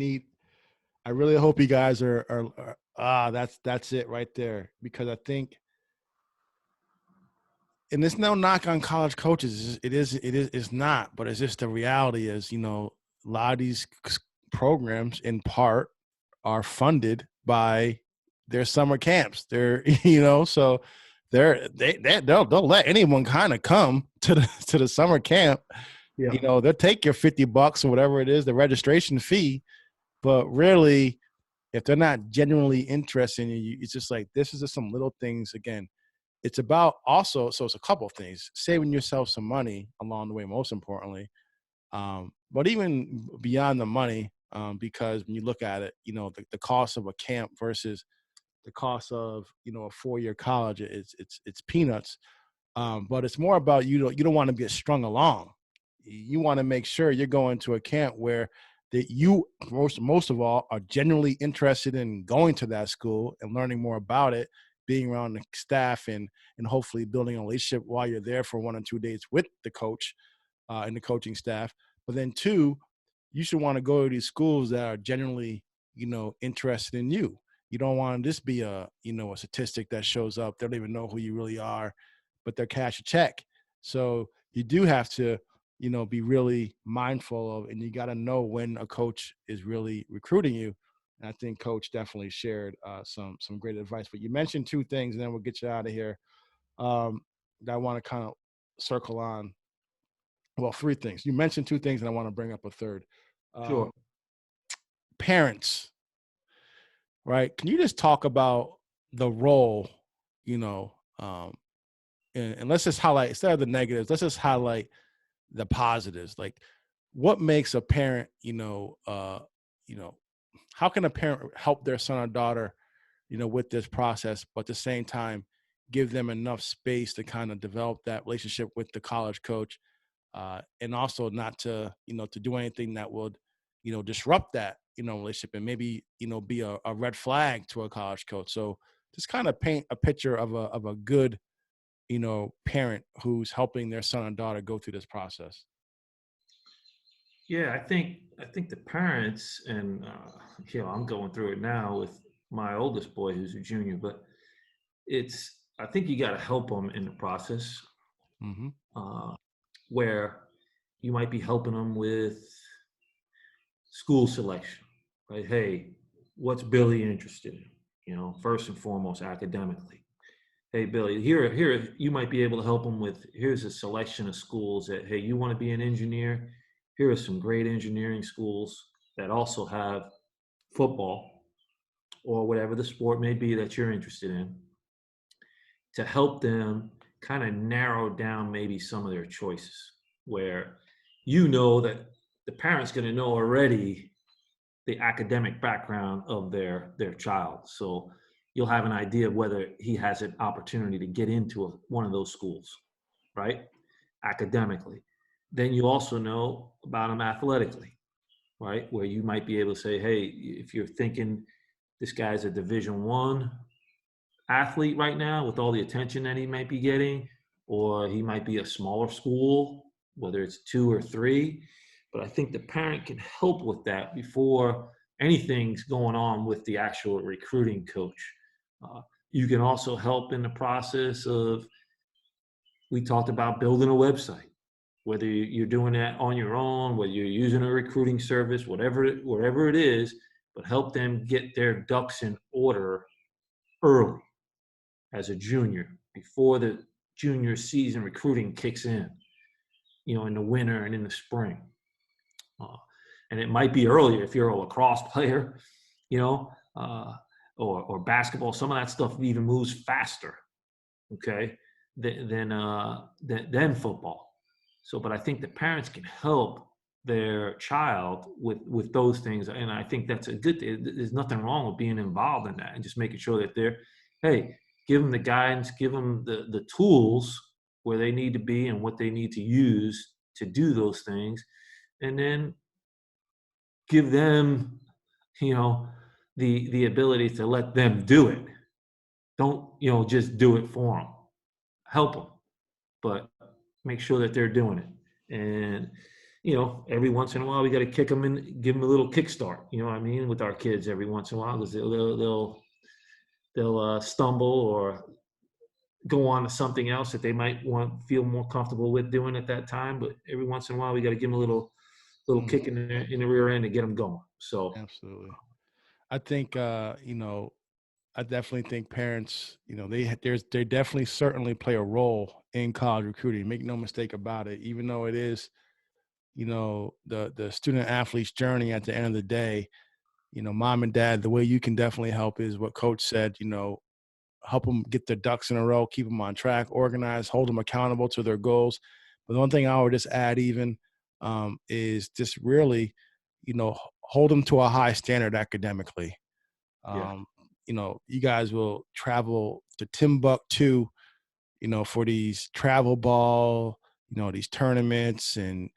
really hope you guys that's it right there, because I think, and there's no knock on college coaches. It's not, but it's just the reality is, a lot of these programs in part are funded by their summer camps. They're, so they'll let anyone kind of come to the summer camp. Yeah. They'll take your $50 or whatever it is, the registration fee, but really, if they're not genuinely interested in you, it's just like, this is just some little things. Again, it's about also, so it's a couple of things: saving yourself some money along the way, most importantly. But even beyond the money, because when you look at it, the cost of a camp versus the cost of, a 4-year college, it's peanuts. But it's more about, you don't want to get strung along. You want to make sure you're going to a camp where that you most of all are genuinely interested in going to that school and learning more about it, being around the staff, and hopefully building a relationship while you're there for 1 or 2 days with the coach and the coaching staff. But then two, you should want to go to these schools that are genuinely, interested in you. You don't want to just be a statistic that shows up. They don't even know who you really are, but they're cash a check. So you do have to, be really mindful of, and you got to know when a coach is really recruiting you. And I think Coach definitely shared some great advice. But you mentioned 2 things, and then we'll get you out of here. That I want to kind of circle on. Well, 3 things. You mentioned 2 things, and I want to bring up a third. Sure. Parents, right? Can you just talk about the role, you know, um, and let's just highlight, instead of the negatives, let's just highlight the positives. Like, what makes a parent, how can a parent help their son or daughter, with this process, but at the same time, give them enough space to kind of develop that relationship with the college coach, and also not to, to do anything that would, disrupt that, relationship, and maybe, be a red flag to a college coach. So just kind of paint a picture of a good, parent who's helping their son and daughter go through this process. Yeah, I think the parents, and I'm going through it now with my oldest boy who's a junior, but I think you got to help them in the process, Mm-hmm. uh, where you might be helping them with school selection, right? Hey, what's Billy interested in? First and foremost, academically. Hey, Billy, here, you might be able to help them with, here's a selection of schools that, hey, you want to be an engineer? Here are some great engineering schools that also have football or whatever the sport may be that you're interested in, to help them kind of narrow down maybe some of their choices, where that the parent's going to know already the academic background of their child. So you'll have an idea of whether he has an opportunity to get into one of those schools, right? Academically. Then you also know about him athletically, right? Where you might be able to say, hey, if you're thinking this guy's a Division 1 athlete right now with all the attention that he might be getting, or he might be a smaller school, whether it's 2 or 3. But I think the parent can help with that before anything's going on with the actual recruiting coach. Uh, you can also help in the process of, we talked about building a website, whether you're doing that on your own, whether you're using a recruiting service, whatever it is, but help them get their ducks in order early as a junior before the junior season recruiting kicks in the winter and in the spring. Uh, and it might be earlier if you're a lacrosse player, you know, uh, or basketball. Some of that stuff even moves faster, okay, than football. So, but I think the parents can help their child with those things, and I think that's a good thing. There's nothing wrong with being involved in that and just making sure that hey, give them the guidance, give them the tools where they need to be and what they need to use to do those things, and then give them, you know, the ability to let them do it. Don't, just do it for them. Help them, but make sure that they're doing it. And, every once in a while, we got to kick them and give them a little kickstart. You know what I mean? With our kids every once in a while, because they'll stumble or go on to something else that they might feel more comfortable with doing at that time. But every once in a while, we got to give them a little kick Mhm. in the rear end to get them going. So Absolutely. I think I definitely think parents, they definitely certainly play a role in college recruiting. Make no mistake about it. Even though it is, the student athlete's journey at the end of the day, mom and dad, the way you can definitely help is what coach said, help them get their ducks in a row, keep them on track, organize, hold them accountable to their goals. But the one thing I would just add even is just really, hold them to a high standard academically. yeah, um, you guys will travel to Timbuktu, for these travel ball, these tournaments, and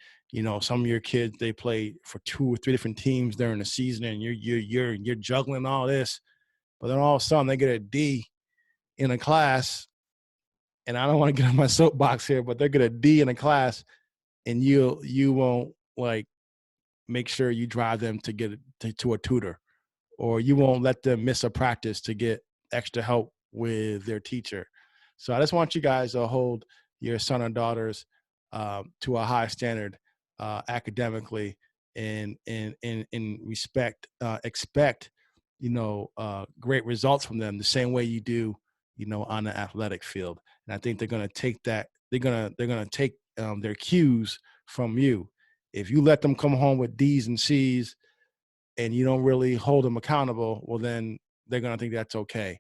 some of your kids they play for 2 or 3 different teams during the season, and you're juggling all this, but then all of a sudden they get a D in a class, and I don't want to get on my soapbox here, but they get a D in a class, and you won't like make sure you drive them to get to a tutor, or you won't let them miss a practice to get extra help with their teacher. So I just want you guys to hold your son or daughters to a high standard academically, and respect, expect, great results from them the same way you do, on the athletic field. And I think they're going to take that. They're going to take their cues from you. If you let them come home with D's and C's, and you don't really hold them accountable, well, then they're going to think that's okay.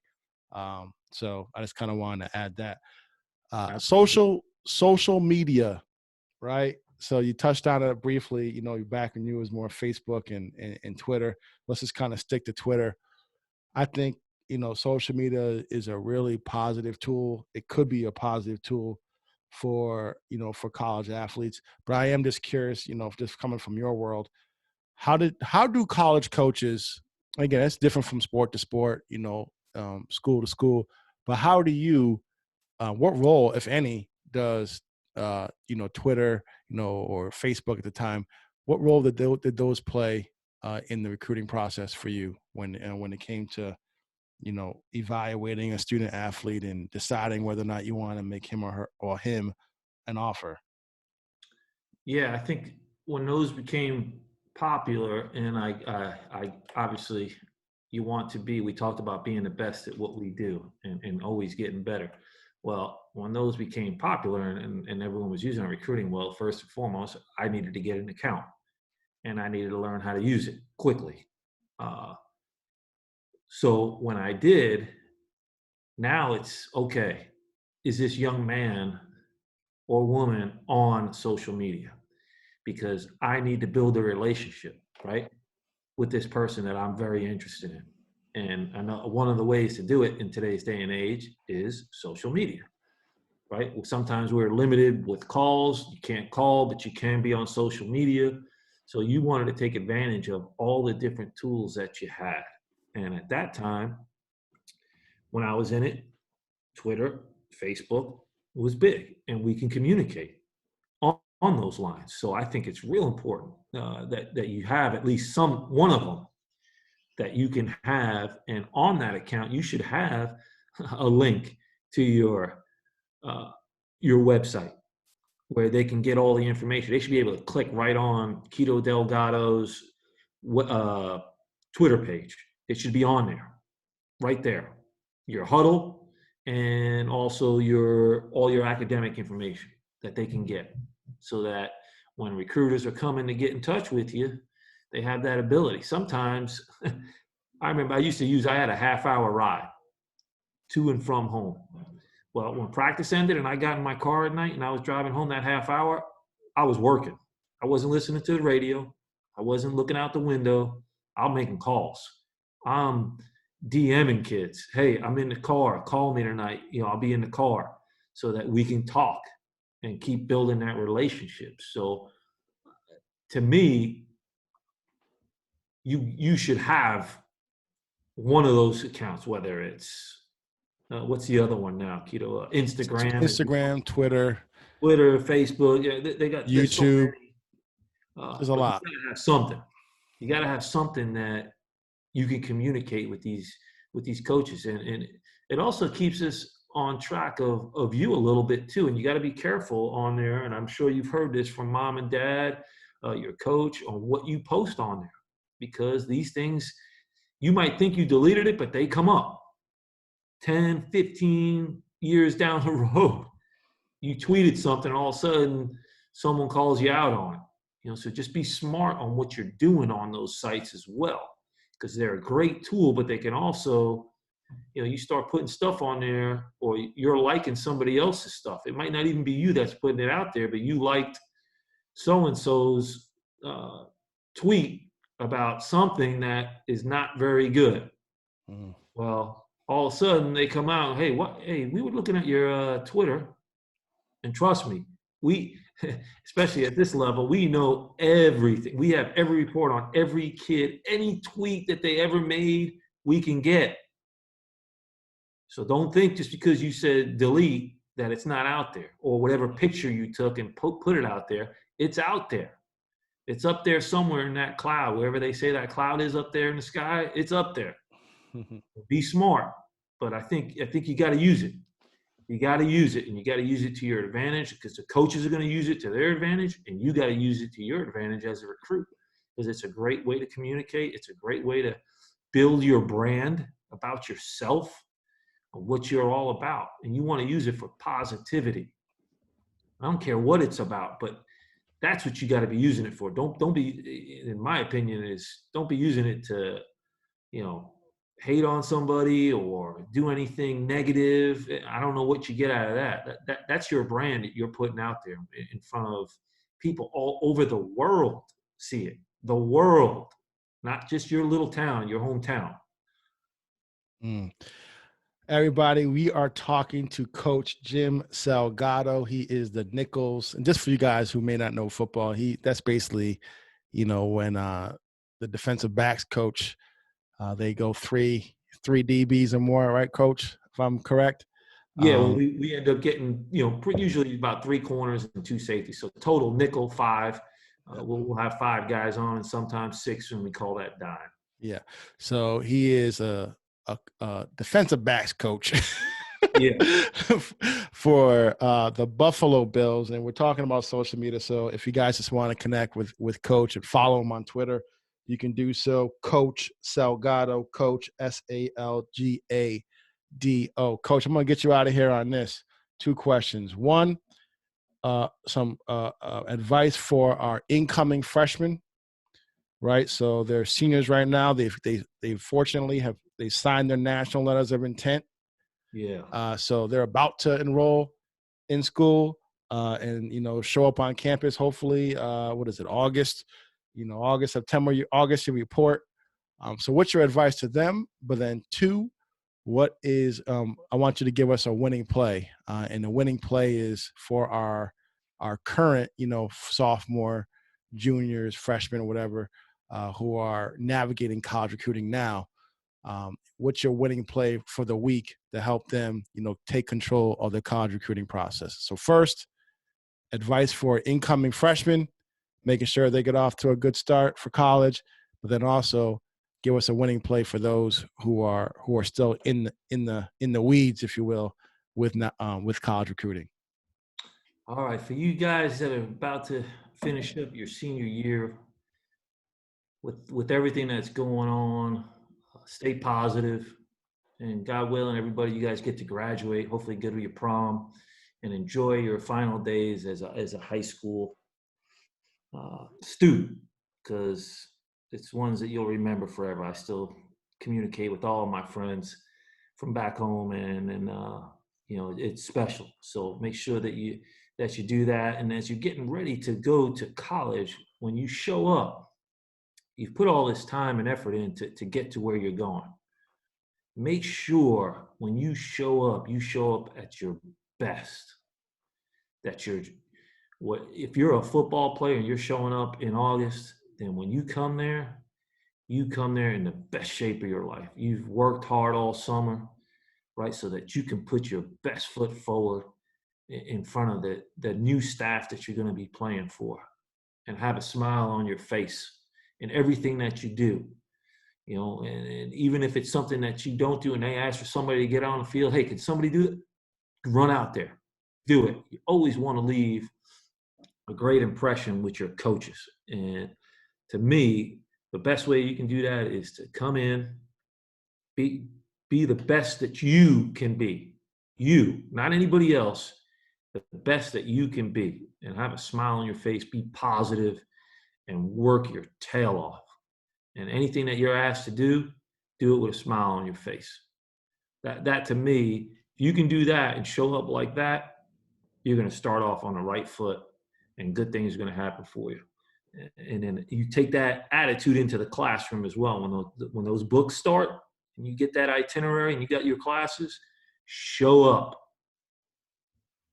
So I just kind of wanted to add that. absolutely. Social media, right? So you touched on it briefly. Back when you was more Facebook and Twitter. Let's just kind of stick to Twitter. I think social media is a really positive tool. It could be a positive tool for college athletes. But I am just curious, just coming from your world, how do college coaches, again, it's different from sport to sport, school to school, but how do you, what role, if any, does Twitter, or Facebook at the time, what role did those play in the recruiting process for you when it came to evaluating a student athlete and deciding whether or not you want to make him or her or him an offer? Yeah, I think when those became popular, and I obviously you want to be. We talked about being the best at what we do and always getting better. Well, when those became popular and everyone was using it recruiting, well, first and foremost, I needed to get an account and I needed to learn how to use it quickly. Uh, so when I did, now it's okay. Is this young man or woman on social media? Because I need to build a relationship, right, with this person that I'm very interested in. And I know one of the ways to do it in today's day and age is social media, right? Well, sometimes we're limited with calls. You can't call, but you can be on social media. So you wanted to take advantage of all the different tools that you had. And at that time, when I was in it, Twitter, Facebook was big, and we can communicate on those lines. So I think it's real important that you have at least some one of them that you can have, and on that account you should have a link to uh, your website where they can get all the information. They should be able to click right on Keto Delgado's uh, Twitter page. It should be on there, right there. Your huddle and also your all your academic information that they can get, so that when recruiters are coming to get in touch with you, they have that ability. Sometimes I remember I had a half-hour ride to and from home. Well, when practice ended and I got in my car at night and I was driving home that half hour, I was working. I wasn't listening to the radio. I wasn't looking out the window. I'm making calls. I'm DMing kids. Hey, I'm in the car. Call me tonight. I'll be in the car so that we can talk and keep building that relationship. So to me, you should have one of those accounts, whether it's What's the other one now, Keto? Instagram as well. Instagram, Twitter, Twitter, Facebook. Yeah, they got, there's so YouTube. many. There's a But you lot. gotta have something. You gotta have something that you can communicate with these coaches, and it also keeps us on track of you a little bit too. And you got to be careful on there. And I'm sure you've heard this from mom and dad, your coach, on what you post on there, because these things you might think you deleted it, but they come up 10, 15 years down the road. You tweeted something, all of a sudden someone calls you out on it. So just be smart on what you're doing on those sites as well, because they're a great tool, but they can also, you start putting stuff on there, or you're liking somebody else's stuff. It might not even be you that's putting it out there, but you liked so and so's tweet about something that is not very good. Mm. Well, all of a sudden they come out, hey, what? Hey, we were looking at your Twitter, and trust me, we, especially at this level, we know everything. We have every report on every kid, any tweet that they ever made, we can get. So don't think just because you said delete that it's not out there, or whatever picture you took and put it out there. It's out there. It's up there somewhere in that cloud, wherever they say that cloud is up there in the sky. It's up there. Be smart, but I think you got to use it. You got to use it, and you got to use it to your advantage, because the coaches are going to use it to their advantage, and you got to use it to your advantage as a recruit, because it's a great way to communicate. It's a great way to build your brand about yourself, what you're all about, and you want to use it for positivity. I don't care what it's about, but that's what you got to be using it for. Don't be, in my opinion, is don't be using it to, you know, hate on somebody or do anything negative. I don't know what you get out of that. That's your brand that you're putting out there in front of people all over the world. See it, the world, not just your little town, your hometown. Mm. Everybody, we are talking to Coach Jim Salgado. He is the Nichols, and just for you guys who may not know football, that's basically, when the defensive backs coach, they go three DBs or more, right, Coach? If I'm correct. Yeah, well, we end up getting, usually about three corners and two safeties. So total nickel five. We'll have five guys on, and sometimes six, and we call that dime. Yeah. So he is a defensive backs coach. Yeah. For the Buffalo Bills, and we're talking about social media. So if you guys just want to connect with Coach and follow him on Twitter, you can do so. Coach Salgado, Coach Salgado. Coach, I'm going to get you out of here on this. Two questions. One, some advice for our incoming freshmen, right? So they're seniors right now. They fortunately they signed their national letters of intent. Yeah. So they're about to enroll in school and show up on campus. Hopefully, what is it? August. August, September. August, you report. So what's your advice to them? But then two, what is I want you to give us a winning play, and the winning play is for our current sophomore, juniors, freshmen, or whatever, who are navigating college recruiting now. What's your winning play for the week to help them take control of the college recruiting process? So first, advice for incoming freshmen, making sure they get off to a good start for college, but then also give us a winning play for those who are still in the weeds, if you will, with college recruiting. All right, for you guys that are about to finish up your senior year, with everything that's going on, stay positive, and God willing, everybody, you guys get to graduate. Hopefully, go to your prom and enjoy your final days as a high school student, because it's ones that you'll remember forever. I still communicate with all of my friends from back home, and it's special. So make sure that you do that. And as you're getting ready to go to college, when you show up, you've put all this time and effort in to get to where you're going. Make sure when you show up at your best. That you're if you're a football player and you're showing up in August, then when you come there in the best shape of your life. You've worked hard all summer. right? So that you can put your best foot forward in front of the new staff that you're going to be playing for, and have a smile on your face in everything that you do. And even if it's something that you don't do and they ask for somebody to get on the field, hey, can somebody do it? Run out there, do it. You always want to leave a great impression with your coaches. And to me, the best way you can do that is to come in, be the best that you can be. You, not anybody else, the best that you can be, and have a smile on your face, be positive, and work your tail off. And anything that you're asked to do it with a smile on your face. That to me, if you can do that and show up like that, you're going to start off on the right foot, and good things are going to happen for you. And then you take that attitude into the classroom as well. When those books start and you get that itinerary and you got your classes, show up,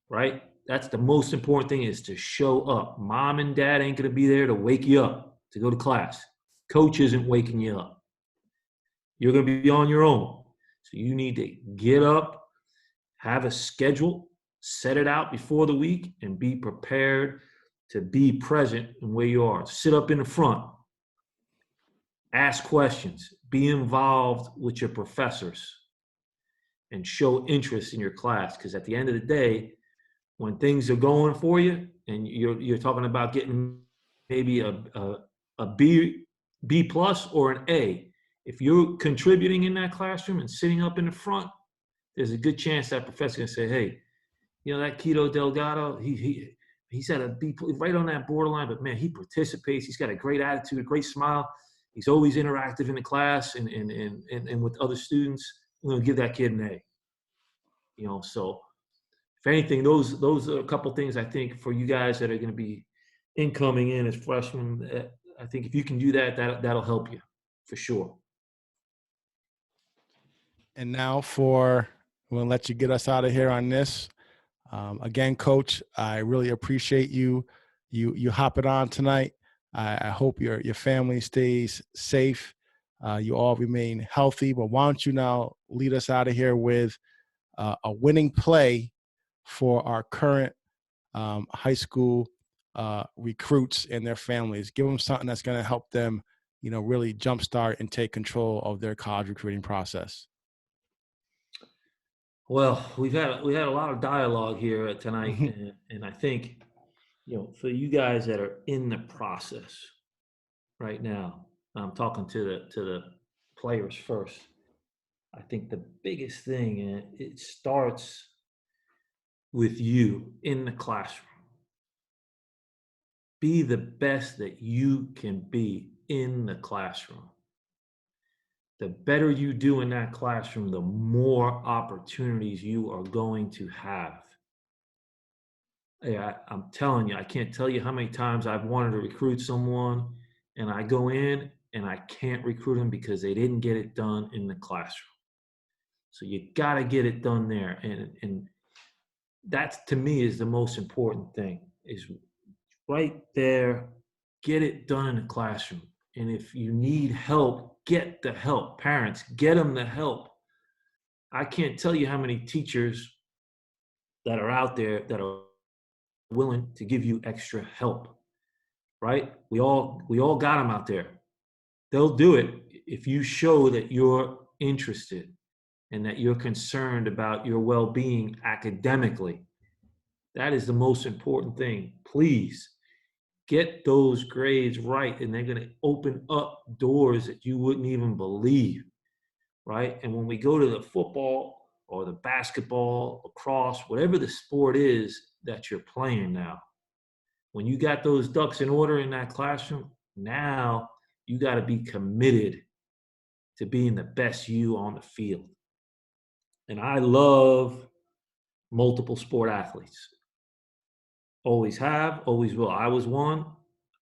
right? That's the most important thing, is to show up. Mom and dad ain't going to be there to wake you up to go to class. Coach isn't waking you up. You're going to be on your own. So you need to get up, have a schedule, set it out before the week, and be prepared to be present in where you are. Sit up in the front, ask questions, be involved with your professors, and show interest in your class. Because at the end of the day, when things are going for you and you're talking about getting maybe a B plus or an A, if you're contributing in that classroom and sitting up in the front, there's a good chance that professor can say, hey, that Keto Delgado, he's at a B, right on that borderline, but man, he participates. He's got a great attitude, a great smile. He's always interactive in the class and with other students. I'm going to give that kid an A. So if anything, those are a couple things I think for you guys that are going to be incoming in as freshmen. I think if you can do that'll help you for sure. And now we'll let you get us out of here on this. Again, Coach, I really appreciate you hopping on tonight. I hope your family stays safe. You all remain healthy. But why don't you now lead us out of here with a winning play for our current high school recruits and their families. Give them something that's going to help them, really jumpstart and take control of their college recruiting process. Well, we had a lot of dialogue here tonight, and I think, for you guys that are in the process right now, I'm talking to the players first. I think the biggest thing, it starts with you in the classroom. Be the best that you can be in the classroom. The better you do in that classroom, the more opportunities you are going to have. I'm telling you, I can't tell you how many times I've wanted to recruit someone and I go in and I can't recruit them because they didn't get it done in the classroom. So you got to get it done there. And that to me is the most important thing, is right there, get it done in the classroom. And if you need help, get the help. Parents, get them the help. I can't tell you how many teachers that are out there that are willing to give you extra help, right? We all got them out there. They'll do it if you show that you're interested and that you're concerned about your well-being academically. That is the most important thing. Please get those grades right, and they're going to open up doors that you wouldn't even believe, right? And when we go to the football or the basketball, lacrosse, whatever the sport is that you're playing now, when you got those ducks in order in that classroom, now you got to be committed to being the best you on the field. And I love multiple sport athletes. Always have, always will. I was one,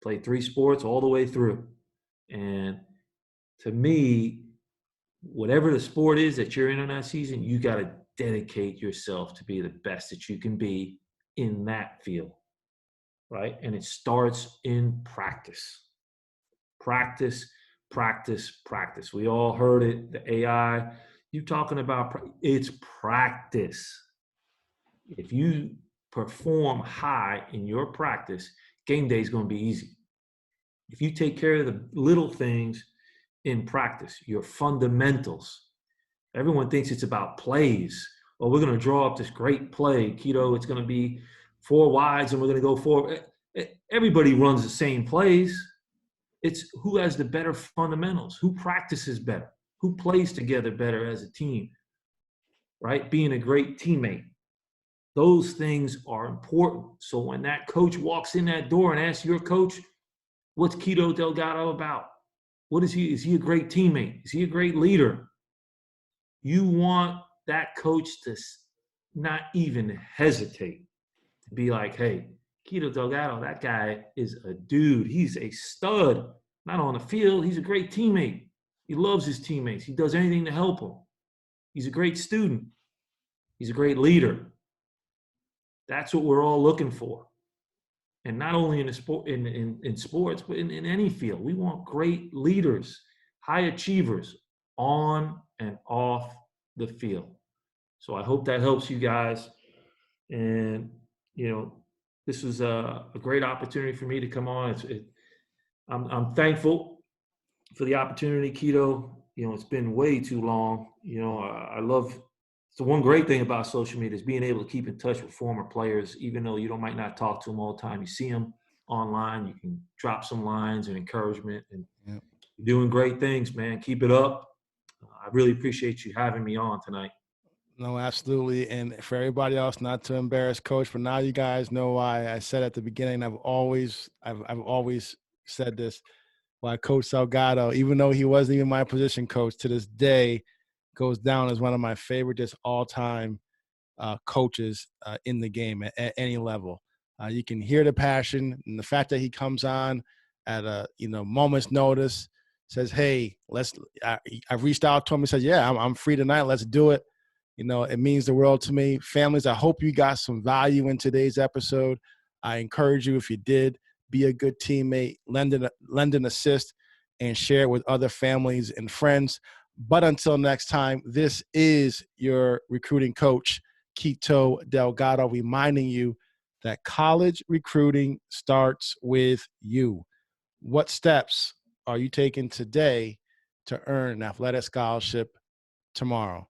played 3 sports all the way through. And to me, whatever the sport is that you're in that season, you got to dedicate yourself to be the best that you can be in that field, right? And it starts in practice. Practice, practice, practice. We all heard it, the AI, You talking about it's practice. If you perform high in your practice, game day is going to be easy. If you take care of the little things in practice, your fundamentals. Everyone thinks it's about plays. Oh, we're going to draw up this great play, Keto. It's going to be 4 wides, and we're going to go forward. Everybody runs the same plays. It's who has the better fundamentals, who practices better, who plays together better as a team, right? Being a great teammate. Those things are important. So when that coach walks in that door and asks your coach, what's Keto Delgado about? What is he? Is he a great teammate? Is he a great leader? You want that coach to not even hesitate to be like, hey, Keto Delgado, that guy is a dude. He's a stud. Not on the field. He's a great teammate. He loves his teammates. He does anything to help them. He's a great student. He's a great leader. That's what we're all looking for. And not only in sports, but in any field. We want great leaders, high achievers on and off the field. So I hope that helps you guys. And, this was a great opportunity for me to come on. I'm thankful for the opportunity, Keto. It's been way too long. I love the one great thing about social media is being able to keep in touch with former players, even though you might not talk to them all the time. You see them online, you can drop some lines and encouragement, and Yep. you're doing great things, man. Keep it up. I really appreciate you having me on tonight. No, absolutely. And for everybody else, not to embarrass Coach, but now you guys know why I said at the beginning. I've always said this. Why Coach Salgado, even though he wasn't even my position coach, to this day goes down as one of my favorite, just all-time coaches in the game at any level. You can hear the passion, and the fact that he comes on at a moment's notice, says, "Hey, I've reached out to him and said, yeah, I'm free tonight. Let's do it." It means the world to me. Families, I hope you got some value in today's episode. I encourage you, if you did, be a good teammate, lend an assist, and share it with other families and friends. But until next time, this is your recruiting coach, Keto Delgado, reminding you that college recruiting starts with you. What steps are you taking today to earn an athletic scholarship tomorrow?